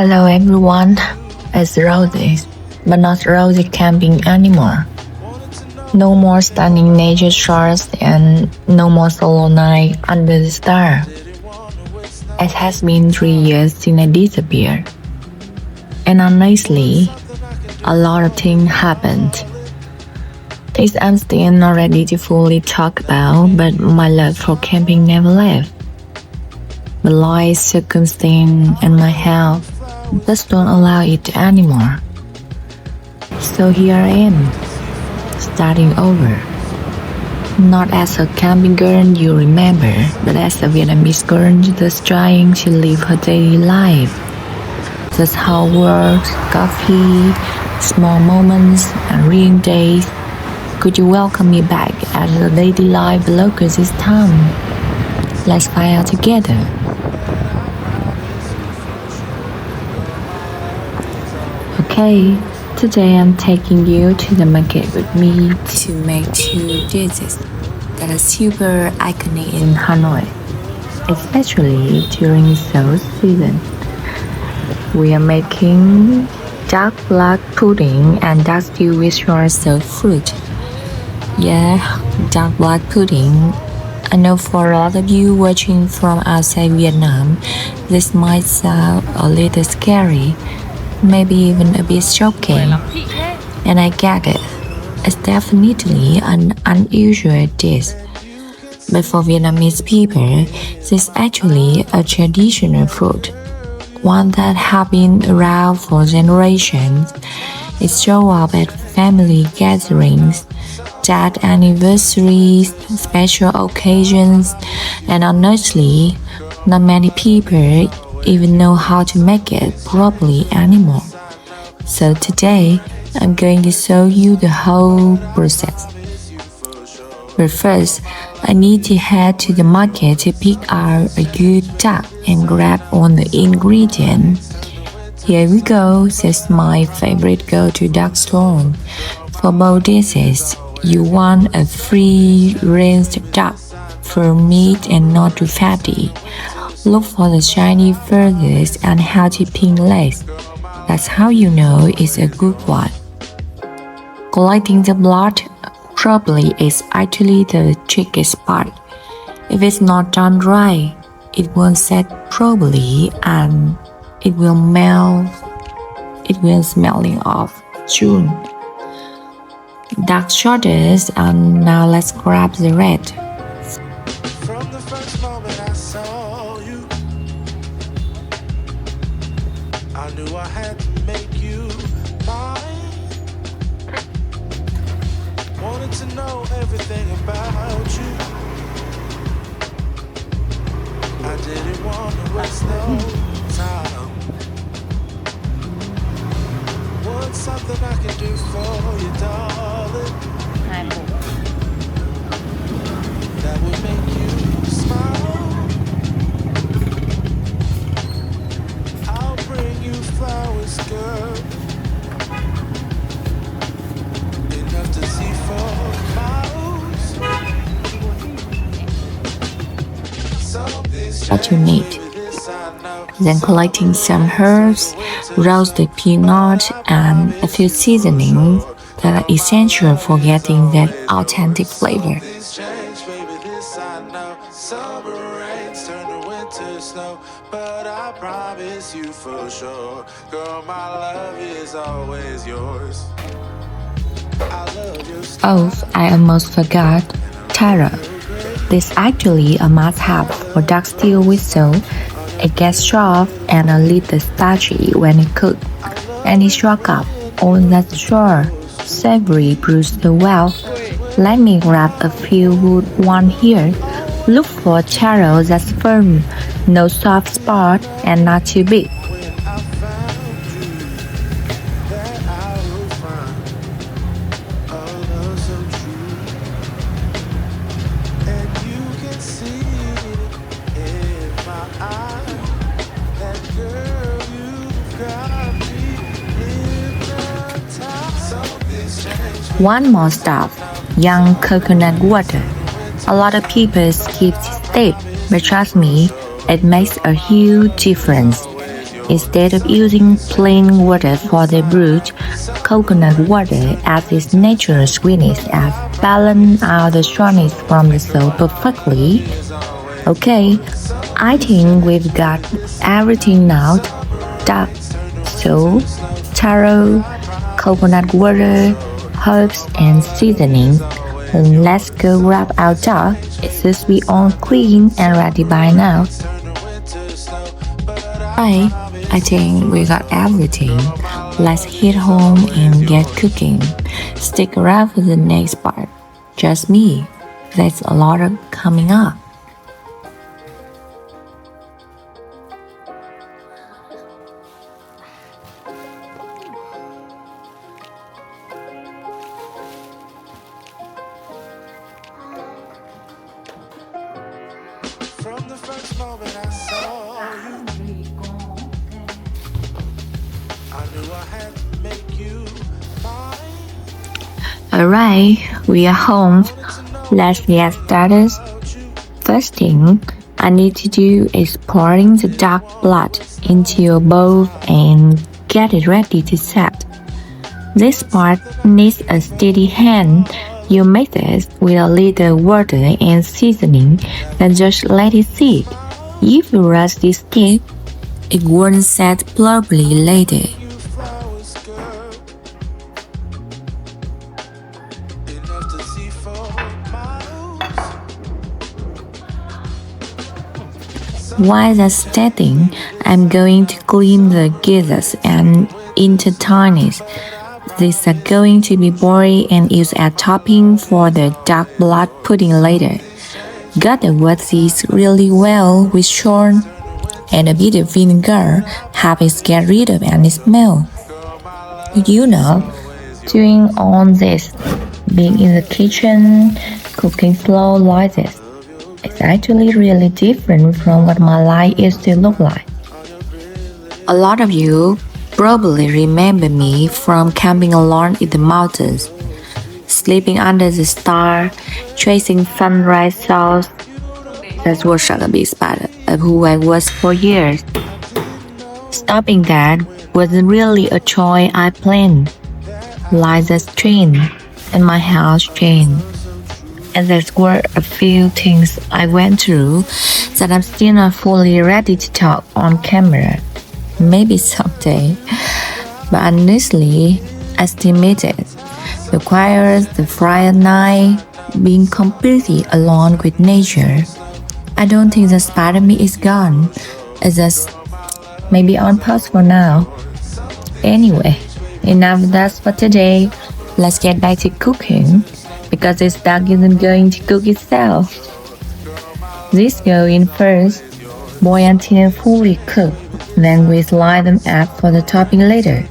Hello everyone, it's Rosie, but not Rosie camping anymore. No more stunning nature shots and no more solo night under the star. It has been 3 years since I disappeared. And honestly, a lot of things happened. Things I'm still not ready to fully talk about, but my love for camping never left. But life, circumstance, and my health just don't allow it anymore. So here I am, starting over. Not as a camping girl you remember, but as a Vietnamese girl just trying to live her daily life. Just housework, coffee, small moments, and real days. Could you welcome me back as a daily life vlogger this time? Let's find out together. Okay, today I'm taking you to the market with me to make 2 dishes that are super iconic in Hanoi, especially during sales season. We are making dark black pudding and dark stew with short fruit. Yeah, dark black pudding. I know for a lot of you watching from outside Vietnam, this might sound a little scary, maybe even a bit shocking. And I get it. It's definitely an unusual dish. But for Vietnamese people, this is actually a traditional food, one that have been around for generations. It shows up at family gatherings, date anniversaries, special occasions, and honestly, not many people even know how to make it properly anymore. So today, I'm going to show you the whole process. But first, I need to head to the market to pick out a good duck and grab all the ingredients. Here we go, that's my favorite go-to duck store. For both dishes, you want a free-range duck, firm meat and not too fatty. Look for the shiny feathers and healthy pink legs. That's how you know it's a good one. Collecting the blood properly is actually the trickiest part. If it's not done right, it won't set properly and it will smelling off soon. Dark shoulders, and now let's grab the red. From the first moment I saw you, I knew I had to make you mine. Wanted to know everything about you. I didn't want to waste no time. What's something I can do for you, darling? That would make you smile. I'll bring you flowers, girl, enough to see for miles. What you need. Then collecting some herbs, roasted peanuts, and a few seasonings that are essential for getting that authentic flavor. Summer rains turn to winter snow, but I promise you for sure, girl, my love is always yours. I love your Oh, I almost forgot. Taro. This is actually a must-have for duck stew with salt. It gets soft and a little starchy when it cooked, and it shock up all that short, savory bruised well. Let me grab a few good ones here. Look for taro that's firm, no soft spot, and not too big. One more stop, young coconut water. A lot of people skip this step, but trust me, it makes a huge difference. Instead of using plain water for the brewed, coconut water adds its natural sweetness and balance out the sourness from the soap perfectly. Okay, I think we've got everything now. Duck, soap, taro, coconut water, herbs, and seasonings. Let's go grab our duck. It should be all clean and ready by now. Right, I think we got everything. Let's head home and get cooking. Stick around for the next part. Just me. There's a lot of coming up. From the first moment I saw you, I knew I had to make you mine. Alright, we are home. Let's get started. First thing I need to do is pouring the dark blood into a bowl and get it ready to set. This part needs a steady hand. You mix it with a little water and seasoning, then just let it sit. If you rush this step, it won't set properly later. While that's setting, I'm going to clean the gizzards and intestines. These are going to be boiled and used as topping for the dark blood pudding later. Gotta wash these really well with salt and a bit of vinegar, have it get rid of any smell. You know, doing all this, being in the kitchen, cooking slow like this, it's actually really different from what my life used to look like. A lot of you probably remember me from camping alone in the mountains, sleeping under the stars, chasing sunrise shows. That was a big part of who I was for years. Stopping that wasn't really a choice I planned. Life just changed, and my house changed. And there were a few things I went through that I'm still not fully ready to talk on camera. Maybe someday, but honestly, estimated requires the Friday night being completely alone with nature. I don't think the part of me is gone. It's just maybe on pause for now. Anyway, enough of that for today. Let's get back to cooking because this duck isn't going to cook itself. This go in first, boil until fully cooked. Then we slide them up for the topping later.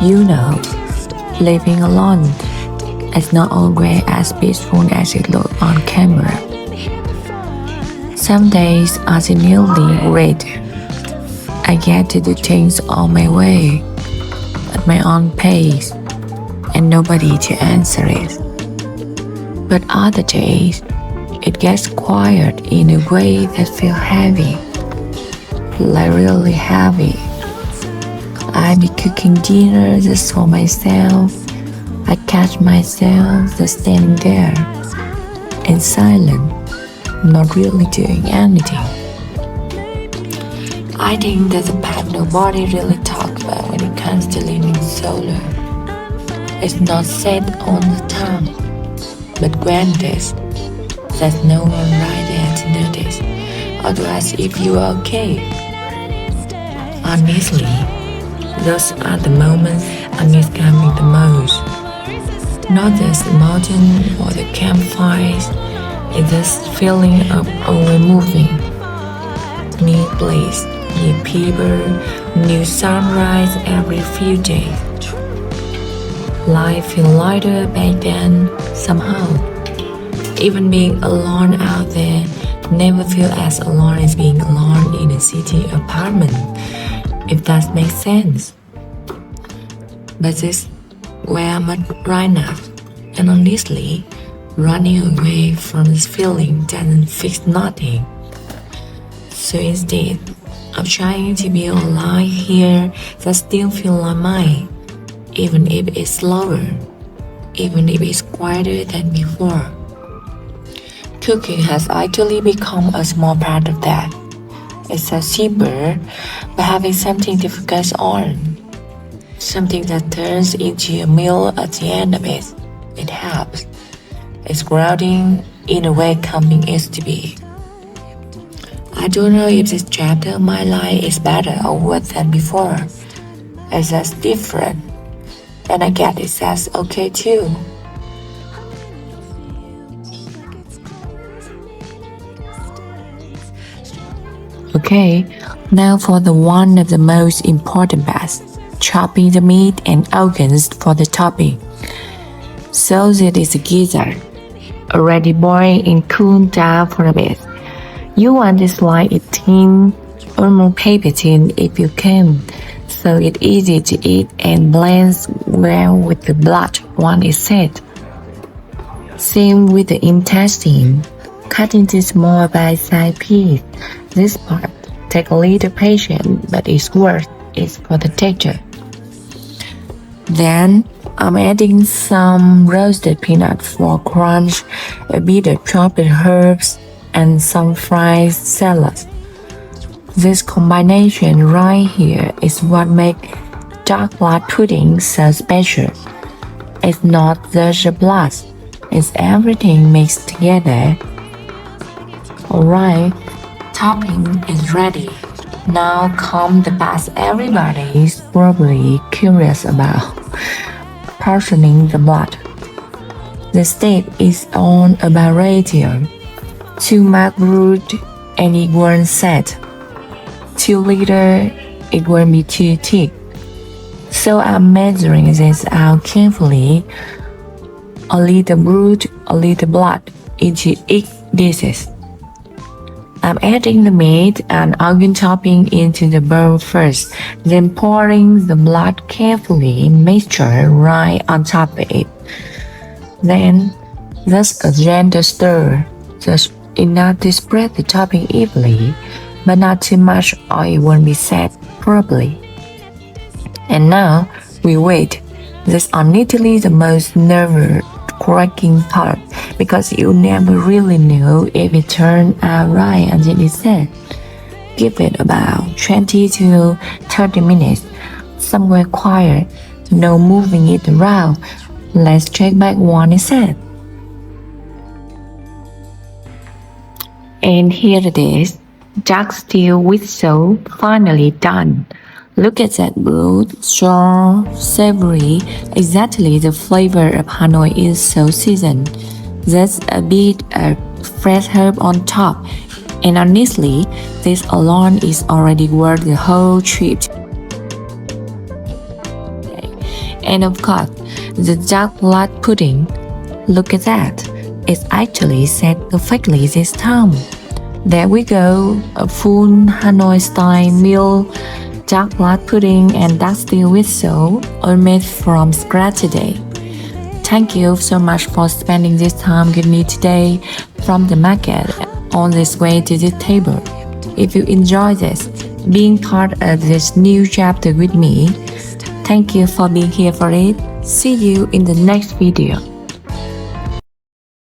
You know, living alone is not always as peaceful as it looks on camera. Some days are genuinely great. I get to do things on my way, at my own pace, and nobody to answer it. But other days, it gets quiet in a way that feels heavy. like really heavy. I be cooking dinner just for myself. I catch myself just standing there in silence, not really doing anything. I think that's a part nobody really talks about when it comes to living solo. It's not said all the time, but granted, there's no one right there to notice or to ask if you are okay. Honestly, those are the moments I miss coming the most. Not just the mountain or the campfires, it's this feeling of always moving. New place, new people, new sunrise every few days. Life feels lighter back then somehow. Even being alone out there never feel as alone as being alone in a city apartment, if that makes sense. But this where I'm at right now, and honestly, running away from this feeling doesn't fix nothing. So instead of trying to be alive here that still feel like mine, even if it's slower, even if it's quieter than before. Cooking has actually become a small part of that. It's a cheaper, but having something to focus on. Something that turns into a meal at the end of it. It helps. It's grounding in a way camping is to be. I don't know if this chapter of my life is better or worse than before. It's just different. And I guess that's okay too. Okay, now for the one of the most important parts. Chopping the meat and organs for the topping. So that is a gizzard, already boiled and cooled down for a bit. You want to slide it thin, almost paper thin if you can, so it's easy to eat and blends well with the blood once it's set. Same with the intestine. Cut into small bite-sized pieces. This part takes a little patience, but it's worth it for the texture. Then I'm adding some roasted peanuts for crunch, a bit of chopped herbs, and some fried salads. This combination right here is what makes dark blood pudding so special. It's not just a blood, it's everything mixed together. Alright, topping is ready. Now come the part everybody is probably curious about, portioning the blood. The step is on about ratio. 2 mug brood and it won't set. 2 liter, it won't be too thick. So I'm measuring this out carefully. A little brood, a little blood into each dishes. I'm adding the meat and organ topping into the bowl first, then pouring the blood carefully mixture right on top of it. Then, just a gentle stir, just enough to spread the topping evenly, but not too much or it won't be set properly. And now, we wait. This is honestly the most nerve-wracking part, because you never really know if it turned out right until it's set. Give it about 20 to 30 minutes, somewhere quiet, no moving it around. Let's check back when it's set. And here it is, dark steel with salt, finally done. Look at that brood, strong, savory, exactly the flavor of Hanoi is so seasoned. There's a bit of fresh herb on top, and honestly, this alone is already worth the whole trip. And of course, the dark blood pudding. Look at that, it's actually set perfectly this time. There we go, a full Hanoi style meal. Dark blood pudding and dark steel with salt, all made from scratch today. Thank you so much for spending this time with me today from the market on this way to this table. If you enjoy this, being part of this new chapter with me. Thank you for being here for it. See you in the next video.